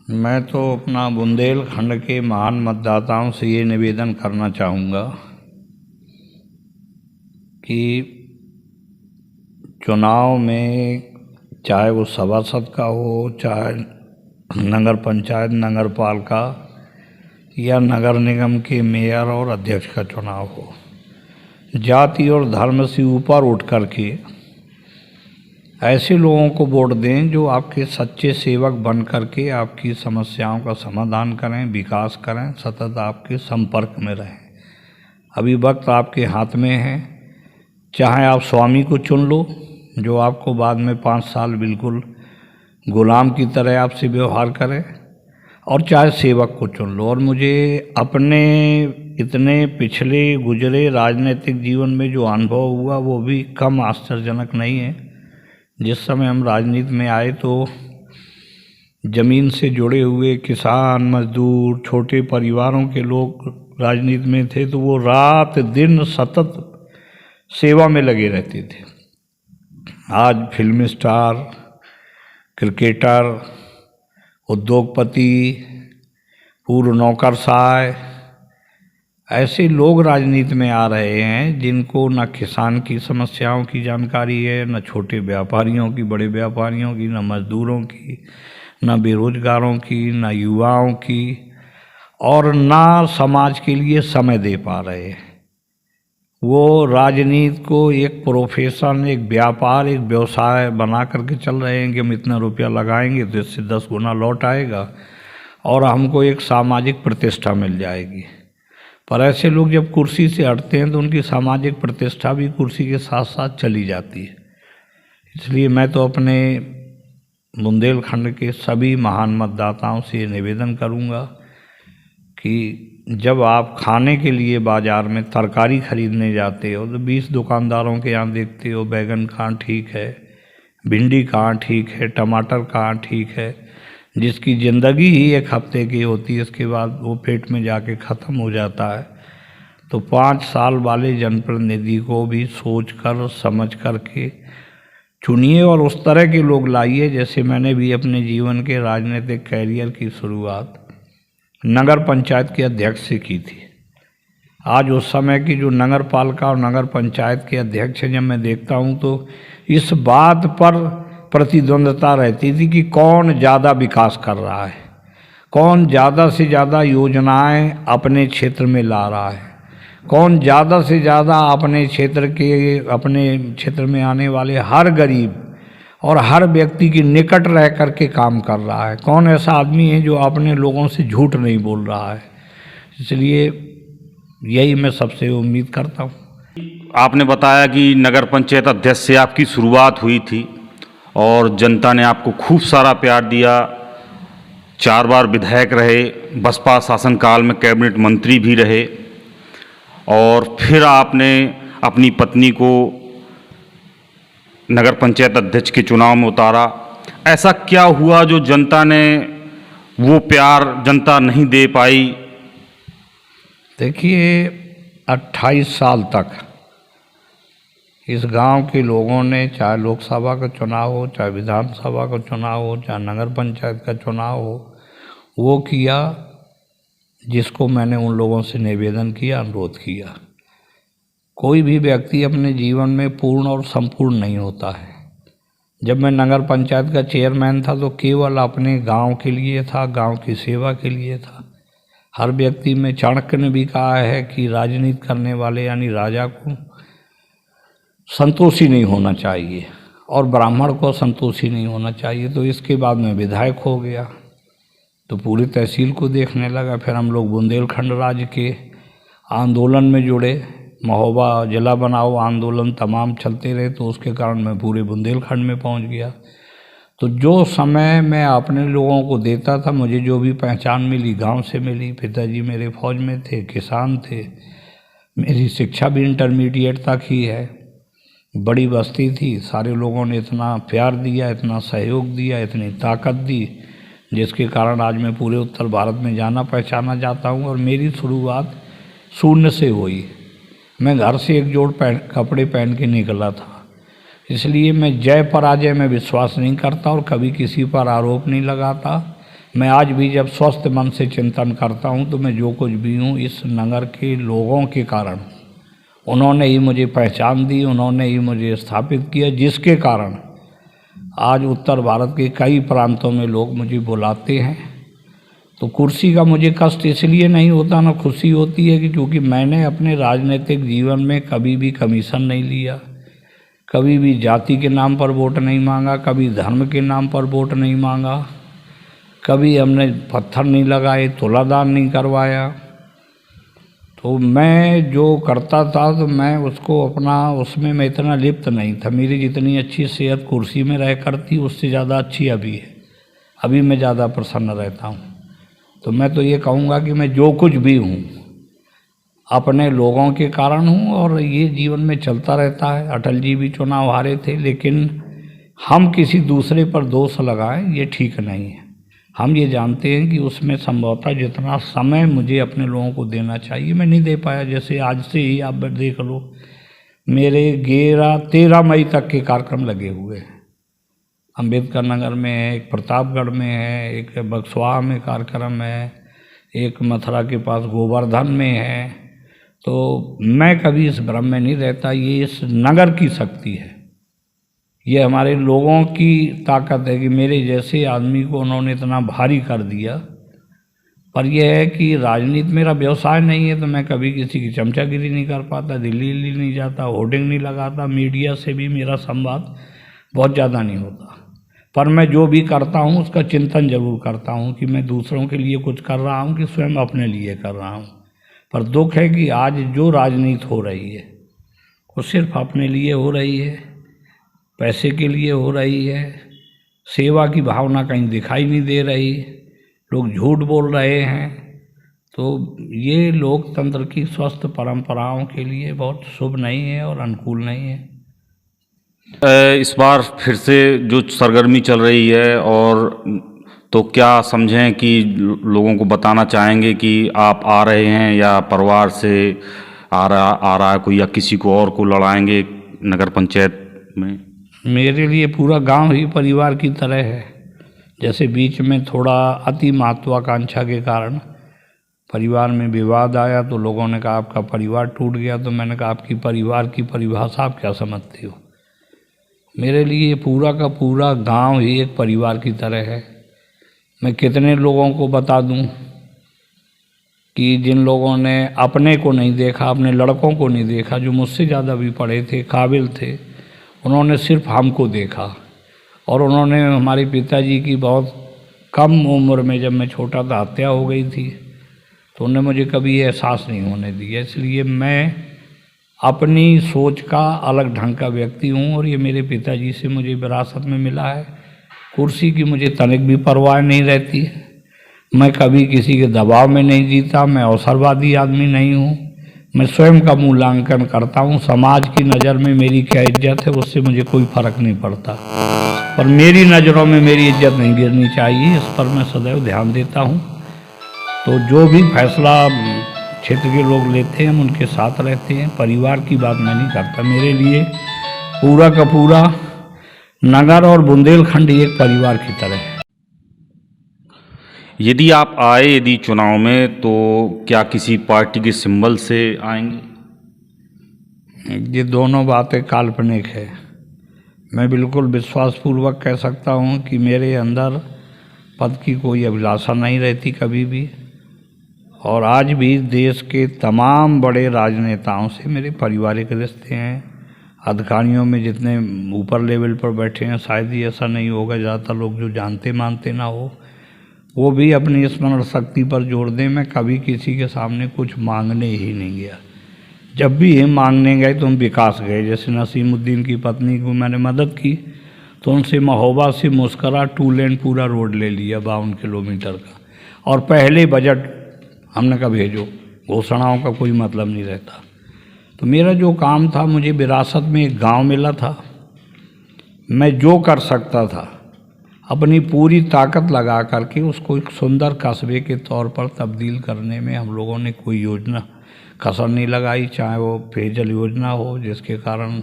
मैं तो अपना बुंदेलखंड के महान मतदाताओं से ये निवेदन करना चाहूँगा कि चुनाव में चाहे वो सभासद का हो, चाहे नगर पंचायत, नगर पालिका या नगर निगम के मेयर और अध्यक्ष का चुनाव हो, जाति और धर्म से ऊपर उठ कर के ऐसे लोगों को वोट दें जो आपके सच्चे सेवक बन करके आपकी समस्याओं का समाधान करें, विकास करें, सतत आपके संपर्क में रहें। अभी वक्त आपके हाथ में है। चाहे आप स्वामी को चुन लो जो आपको बाद में 5 साल बिल्कुल गुलाम की तरह आपसे व्यवहार करे, और चाहे सेवक को चुन लो। और मुझे अपने इतने पिछले गुजरे राजनीतिक जीवन में जो अनुभव हुआ वो भी कम आश्चर्यजनक नहीं है। जिस समय हम राजनीति में आए तो ज़मीन से जुड़े हुए किसान, मजदूर, छोटे परिवारों के लोग राजनीति में थे, तो वो रात दिन सतत सेवा में लगे रहते थे। आज फिल्म स्टार, क्रिकेटर, उद्योगपति, पूर्व नौकरशाह, ऐसे लोग राजनीति में आ रहे हैं जिनको न किसान की समस्याओं की जानकारी है, न छोटे व्यापारियों की, बड़े व्यापारियों की, न मजदूरों की, न बेरोजगारों की, न युवाओं की, और न समाज के लिए समय दे पा रहे हैं। वो राजनीति को एक प्रोफेशन, एक व्यापार, एक व्यवसाय बना करके चल रहे हैं कि हम इतना रुपया लगाएंगे तो इससे 10 गुना लौट आएगा और हमको एक सामाजिक प्रतिष्ठा मिल जाएगी। पर ऐसे लोग जब कुर्सी से हटते हैं तो उनकी सामाजिक प्रतिष्ठा भी कुर्सी के साथ साथ चली जाती है। इसलिए मैं तो अपने बुंदेलखंड के सभी महान मतदाताओं से ये निवेदन करूंगा कि जब आप खाने के लिए बाज़ार में तरकारी खरीदने जाते हो तो 20 दुकानदारों के यहाँ देखते हो बैगन कहाँ ठीक है, भिंडी कहाँ ठीक है, टमाटर कहाँ ठीक है, जिसकी ज़िंदगी ही 1 हफ्ते की होती है, इसके बाद वो पेट में जाके ख़त्म हो जाता है। तो 5 साल वाले जनप्रतिनिधि को भी सोच कर समझ कर के चुनिए और उस तरह के लोग लाइए। जैसे मैंने भी अपने जीवन के राजनीतिक कैरियर की शुरुआत नगर पंचायत के अध्यक्ष से की थी। आज उस समय की जो नगर पालिका और नगर पंचायत के अध्यक्ष हैं, जब मैं देखता हूँ तो इस बात पर प्रतिद्वंद्विता रहती थी कि कौन ज़्यादा विकास कर रहा है, कौन ज़्यादा से ज़्यादा योजनाएं अपने क्षेत्र में ला रहा है, कौन ज़्यादा से ज़्यादा अपने क्षेत्र में आने वाले हर गरीब और हर व्यक्ति के निकट रह कर के काम कर रहा है, कौन ऐसा आदमी है जो अपने लोगों से झूठ नहीं बोल रहा है। इसलिए यही मैं सबसे उम्मीद करता हूँ। आपने बताया कि नगर पंचायत अध्यक्ष से आपकी शुरुआत हुई थी और जनता ने आपको खूब सारा प्यार दिया। 4 बार विधायक रहे, बसपा शासनकाल में कैबिनेट मंत्री भी रहे, और फिर आपने अपनी पत्नी को नगर पंचायत अध्यक्ष के चुनाव में उतारा। ऐसा क्या हुआ जो जनता ने वो प्यार जनता नहीं दे पाई? देखिए, 28 साल तक इस गांव के लोगों ने, चाहे लोकसभा का चुनाव हो, चाहे विधानसभा का चुनाव हो, चाहे नगर पंचायत का चुनाव हो, वो किया जिसको मैंने उन लोगों से निवेदन किया, अनुरोध किया। कोई भी व्यक्ति अपने जीवन में पूर्ण और संपूर्ण नहीं होता है। जब मैं नगर पंचायत का चेयरमैन था तो केवल अपने गांव के लिए था, गांव की सेवा के लिए था। हर व्यक्ति में, चाणक्य ने भी कहा है कि राजनीति करने वाले यानी राजा को संतोषी नहीं होना चाहिए और ब्राह्मण को संतोषी नहीं होना चाहिए। तो इसके बाद मैं विधायक हो गया तो पूरी तहसील को देखने लगा। फिर हम लोग बुंदेलखंड राज्य के आंदोलन में जुड़े, महोबा जिला बनाओ आंदोलन तमाम चलते रहे, तो उसके कारण मैं पूरे बुंदेलखंड में पहुंच गया। तो जो समय मैं अपने लोगों को देता था, मुझे जो भी पहचान मिली गांव से मिली। पिताजी मेरे फौज में थे, किसान थे, मेरी शिक्षा भी इंटरमीडिएट तक ही है, बड़ी बस्ती थी। सारे लोगों ने इतना प्यार दिया, इतना सहयोग दिया, इतनी ताकत दी, जिसके कारण आज मैं पूरे उत्तर भारत में जाना पहचाना जाता हूँ। और मेरी शुरुआत शून्य से हुई। मैं घर से 1 जोड़ कपड़े पहन के निकला था। इसलिए मैं जय पराजय में विश्वास नहीं करता और कभी किसी पर आरोप नहीं लगाता। मैं आज भी जब स्वस्थ मन से चिंतन करता हूँ तो मैं जो कुछ भी हूँ इस नगर के लोगों के कारण, उन्होंने ही मुझे पहचान दी, उन्होंने ही मुझे स्थापित किया, जिसके कारण आज उत्तर भारत के कई प्रांतों में लोग मुझे बुलाते हैं। तो कुर्सी का मुझे कष्ट इसलिए नहीं होता, ना खुशी होती है कि क्योंकि मैंने अपने राजनीतिक जीवन में कभी भी कमीशन नहीं लिया, कभी भी जाति के नाम पर वोट नहीं मांगा, कभी धर्म के नाम पर वोट नहीं मांगा, कभी हमने पत्थर नहीं लगाए, तुलादान नहीं करवाया। तो मैं जो करता था तो मैं उसको अपना उसमें मैं इतना लिप्त नहीं था। मेरी जितनी अच्छी सेहत कुर्सी में रह करती उससे ज़्यादा अच्छी अभी है। अभी मैं ज़्यादा प्रसन्न रहता हूँ। तो मैं तो ये कहूँगा कि मैं जो कुछ भी हूँ अपने लोगों के कारण हूँ और ये जीवन में चलता रहता है। अटल जी भी चुनाव हारे थे, लेकिन हम किसी दूसरे पर दोष लगाएं ये ठीक नहीं है। हम ये जानते हैं कि उसमें संभवतः जितना समय मुझे अपने लोगों को देना चाहिए मैं नहीं दे पाया। जैसे आज से ही आप देख लो, मेरे 13 मई तक के कार्यक्रम लगे हुए हैं। अम्बेडकर नगर में है, एक प्रतापगढ़ में है, एक बक्सवा में कार्यक्रम है, एक मथुरा के पास गोवर्धन में है। तो मैं कभी इस भ्रम में नहीं रहता। ये इस नगर की शक्ति है, ये हमारे लोगों की ताकत है कि मेरे जैसे आदमी को उन्होंने इतना भारी कर दिया। पर यह है कि राजनीति मेरा व्यवसाय नहीं है, तो मैं कभी किसी की चमचागिरी नहीं कर पाता, दिल्ली नहीं जाता, होर्डिंग नहीं लगाता, मीडिया से भी मेरा संवाद बहुत ज़्यादा नहीं होता। पर मैं जो भी करता हूँ उसका चिंतन जरूर करता हूँ कि मैं दूसरों के लिए कुछ कर रहा हूँ कि स्वयं अपने लिए कर रहा हूँ। पर दुख है कि आज जो राजनीति हो रही है वो सिर्फ अपने लिए हो रही है, पैसे के लिए हो रही है। सेवा की भावना कहीं दिखाई नहीं दे रही, लोग झूठ बोल रहे हैं। तो ये लोकतंत्र की स्वस्थ परंपराओं के लिए बहुत शुभ नहीं है और अनुकूल नहीं है। इस बार फिर से जो सरगर्मी चल रही है, और तो क्या समझें कि लोगों को बताना चाहेंगे कि आप आ रहे हैं या परिवार से आ रहा है कोई, या किसी को और को लड़ाएंगे नगर पंचायत में? मेरे लिए पूरा गांव ही परिवार की तरह है। जैसे बीच में थोड़ा अति महत्वाकांक्षा के कारण परिवार में विवाद आया तो लोगों ने कहा आपका परिवार टूट गया। तो मैंने कहा आपकी परिवार की परिभाषा आप क्या समझते हो? मेरे लिए पूरा का पूरा गांव ही एक परिवार की तरह है। मैं कितने लोगों को बता दूं कि जिन लोगों ने अपने को नहीं देखा, अपने लड़कों को नहीं देखा, जो मुझसे ज़्यादा भी पढ़े थे, काबिल थे, उन्होंने सिर्फ हमको देखा। और उन्होंने हमारे पिताजी की बहुत कम उम्र में, जब मैं छोटा था, हत्या हो गई थी। तो उन्होंने मुझे कभी एहसास नहीं होने दिया। इसलिए मैं अपनी सोच का अलग ढंग का व्यक्ति हूँ और ये मेरे पिताजी से मुझे विरासत में मिला है। कुर्सी की मुझे तनिक भी परवाह नहीं रहती है। मैं कभी किसी के दबाव में नहीं जीता। मैं अवसरवादी आदमी नहीं हूँ। मैं स्वयं का मूल्यांकन करता हूँ। समाज की नज़र में मेरी क्या इज्जत है उससे मुझे कोई फ़र्क नहीं पड़ता, पर मेरी नज़रों में मेरी इज्जत नहीं गिरनी चाहिए, इस पर मैं सदैव ध्यान देता हूँ। तो जो भी फैसला क्षेत्र के लोग लेते हैं हम उनके साथ रहते हैं। परिवार की बात मैं नहीं करता। मेरे लिए पूरा का पूरा नगर और बुंदेलखंड एक परिवार की तरह है। यदि आप आए यदि चुनाव में, तो क्या किसी पार्टी के सिंबल से आएंगे? ये दोनों बातें काल्पनिक है। मैं बिल्कुल विश्वासपूर्वक कह सकता हूँ कि मेरे अंदर पद की कोई अभिलाषा नहीं रहती कभी भी। और आज भी देश के तमाम बड़े राजनेताओं से मेरे पारिवारिक रिश्ते हैं। अधिकारियों में जितने ऊपर लेवल पर बैठे हैं, शायद ही ऐसा नहीं होगा ज़्यादातर लोग जो जानते मानते ना हो, वो भी अपनी स्मरण शक्ति पर जोर दें। मैं कभी किसी के सामने कुछ मांगने ही नहीं गया। जब भी हम मांगने गए तो हम विकास गए। जैसे नसीमुद्दीन की पत्नी को मैंने मदद की तो उनसे महोबा से मुस्करा 2 लेन पूरा रोड ले लिया 52 किलोमीटर का। और पहले बजट हमने कहा भेजो, घोषणाओं का कोई मतलब नहीं रहता। तो मेरा जो काम था, मुझे विरासत में एक गांव मिला था। मैं जो कर सकता था अपनी पूरी ताकत लगा करके उसको एक सुंदर कस्बे के तौर पर तब्दील करने में हम लोगों ने कोई योजना कसर नहीं लगाई। चाहे वो पेयजल योजना हो जिसके कारण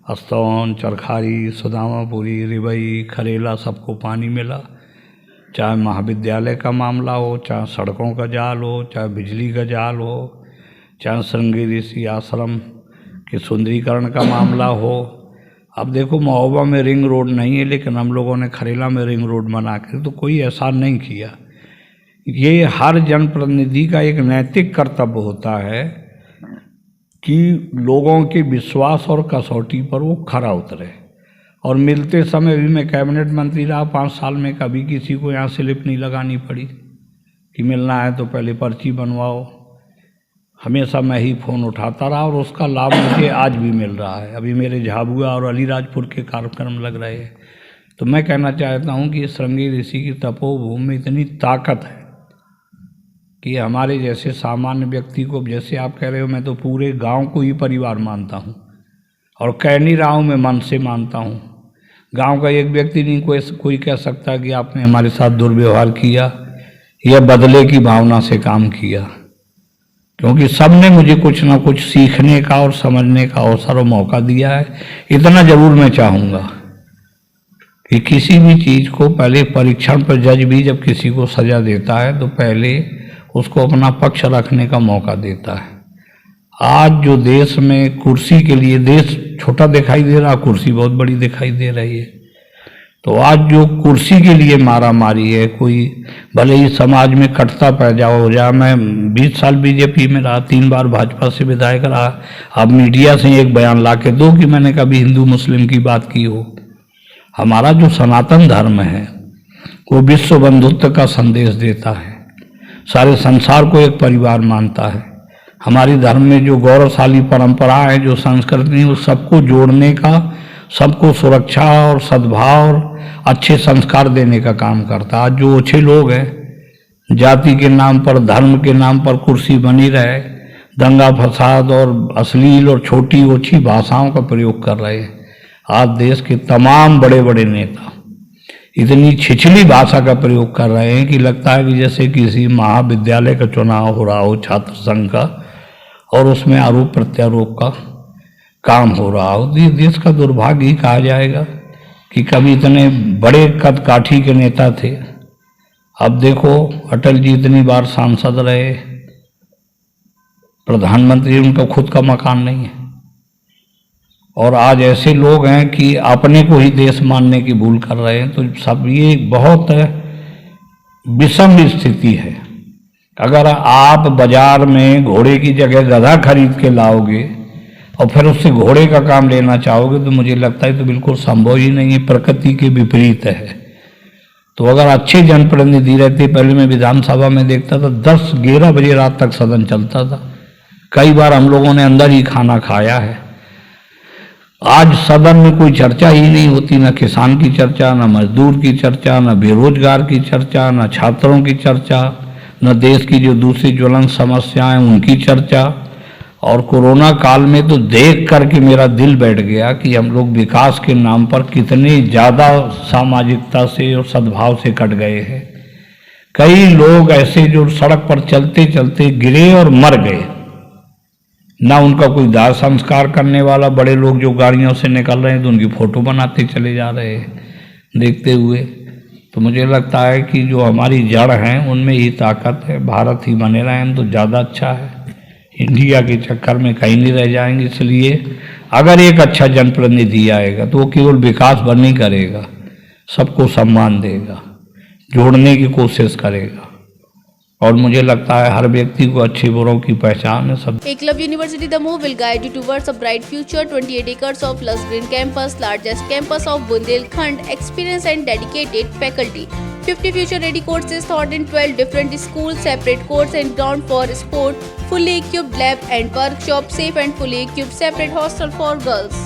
अस्तौन, चरखारी, सुदामापुरी, रिबई, खरेला सबको पानी मिला। चाहे महाविद्यालय का मामला हो, चाहे सड़कों का जाल हो, चाहे बिजली का जाल हो, चाहे श्रृंगी ऋषि आश्रम के सुंदरीकरण का मामला हो। अब देखो महोबा में रिंग रोड नहीं है, लेकिन हम लोगों ने खरेला में रिंग रोड बना के तो कोई एहसान नहीं किया। ये हर जनप्रतिनिधि का एक नैतिक कर्तव्य होता है कि लोगों के विश्वास और कसौटी पर वो खरा उतरे। और मिलते समय भी मैं कैबिनेट मंत्री रहा 5 साल में, कभी किसी को यहाँ स्लिप नहीं लगानी पड़ी कि मिलना है तो पहले पर्ची बनवाओ। हमेशा मैं ही फ़ोन उठाता रहा और उसका लाभ मुझे आज भी मिल रहा है। अभी मेरे झाबुआ और अलीराजपुर के कार्यक्रम लग रहे हैं। तो मैं कहना चाहता हूँ कि श्रृंगी ऋषि की तपोभूमि में इतनी ताकत है कि हमारे जैसे सामान्य व्यक्ति को, जैसे आप कह रहे हो, मैं तो पूरे गांव को ही परिवार मानता हूं और कह नहीं रहा हूं, मैं मन से मानता हूं। गांव का एक व्यक्ति नहीं कोई कह सकता कि आपने हमारे साथ दुर्व्यवहार किया या बदले की भावना से काम किया, क्योंकि सबने मुझे कुछ ना कुछ सीखने का और समझने का अवसर और मौका दिया है। इतना जरूर मैं चाहूँगा कि किसी भी चीज़ को पहले परीक्षण पर जज भी जब किसी को सजा देता है तो पहले उसको अपना पक्ष रखने का मौका देता है। आज जो देश में कुर्सी के लिए, देश छोटा दिखाई दे रहा, कुर्सी बहुत बड़ी दिखाई दे रही है। तो आज जो कुर्सी के लिए मारा मारी है, कोई भले ही समाज में कटता पैदा हो जाए। मैं 20 साल बीजेपी में रहा, 3 बार भाजपा से विधायक रहा। अब मीडिया से एक बयान ला के दो कि मैंने कभी हिंदू मुस्लिम की बात की हो। हमारा जो सनातन धर्म है वो विश्व बंधुत्व का संदेश देता है, सारे संसार को एक परिवार मानता है। हमारी धर्म में जो गौरवशाली परंपरा है, जो संस्कृति है, वो सबको जोड़ने का, सबको सुरक्षा और सद्भाव और अच्छे संस्कार देने का काम करता है। आज जो अच्छे लोग हैं, जाति के नाम पर, धर्म के नाम पर कुर्सी बनी रहे, दंगा फसाद और अश्लील और छोटी ओछी भाषाओं का प्रयोग कर रहे हैं। आज देश के तमाम बड़े बड़े नेता इतनी छिछली भाषा का प्रयोग कर रहे हैं कि लगता है कि जैसे किसी महाविद्यालय का चुनाव हो रहा हो, छात्र संघ का, और उसमें आरोप प्रत्यारोप का काम हो रहा हो। देश का दुर्भाग्य ही कहा जाएगा कि कभी इतने बड़े कद काठी के नेता थे। अब देखो अटल जी इतनी बार सांसद रहे, प्रधानमंत्री, उनका खुद का मकान नहीं है। और आज ऐसे लोग हैं कि अपने को ही देश मानने की भूल कर रहे हैं। तो सब ये बहुत विषम स्थिति है। अगर आप बाजार में घोड़े की जगह गधा खरीद के लाओगे और फिर उससे घोड़े का काम लेना चाहोगे तो मुझे लगता है तो बिल्कुल संभव ही नहीं है, प्रकृति के विपरीत है। तो अगर अच्छे जनप्रतिनिधि रहते, पहले मैं विधानसभा में देखता था 10-11 बजे रात तक सदन चलता था। कई बार हम लोगों ने अंदर ही खाना खाया है। आज सदन में कोई चर्चा ही नहीं होती, ना किसान की चर्चा, ना मजदूर की चर्चा, ना बेरोजगार की चर्चा, ना छात्रों की चर्चा, न देश की जो दूसरी ज्वलंत समस्याएं उनकी चर्चा। और कोरोना काल में तो देख करके मेरा दिल बैठ गया कि हम लोग विकास के नाम पर कितने ज़्यादा सामाजिकता से और सद्भाव से कट गए हैं। कई लोग ऐसे जो सड़क पर चलते चलते गिरे और मर गए, ना उनका कोई दाह संस्कार करने वाला। बड़े लोग जो गाड़ियों से निकल रहे हैं तो उनकी फ़ोटो बनाते चले जा रहे हैं देखते हुए। तो मुझे लगता है कि जो हमारी जड़ हैं उनमें ही ताकत है। भारत ही बने रहें हम तो ज़्यादा अच्छा है, इंडिया के चक्कर में कहीं नहीं रह जाएंगे। इसलिए अगर एक अच्छा जनप्रतिनिधि आएगा तो वो केवल विकास भर नहीं करेगा, सबको सम्मान देगा, जोड़ने की कोशिश करेगा। और मुझे लगता है हर व्यक्ति को अच्छे बुरों की पहचान है। सब Eklavya University Damoh will guide you towards a bright future. 28 acres of lush green campus, largest campus of Bundelkhand, experienced and dedicated faculty. 50 future-ready courses taught in 12 different schools, separate courts and ground for sport, fully equipped lab and workshop, safe and fully equipped separate hostel for girls.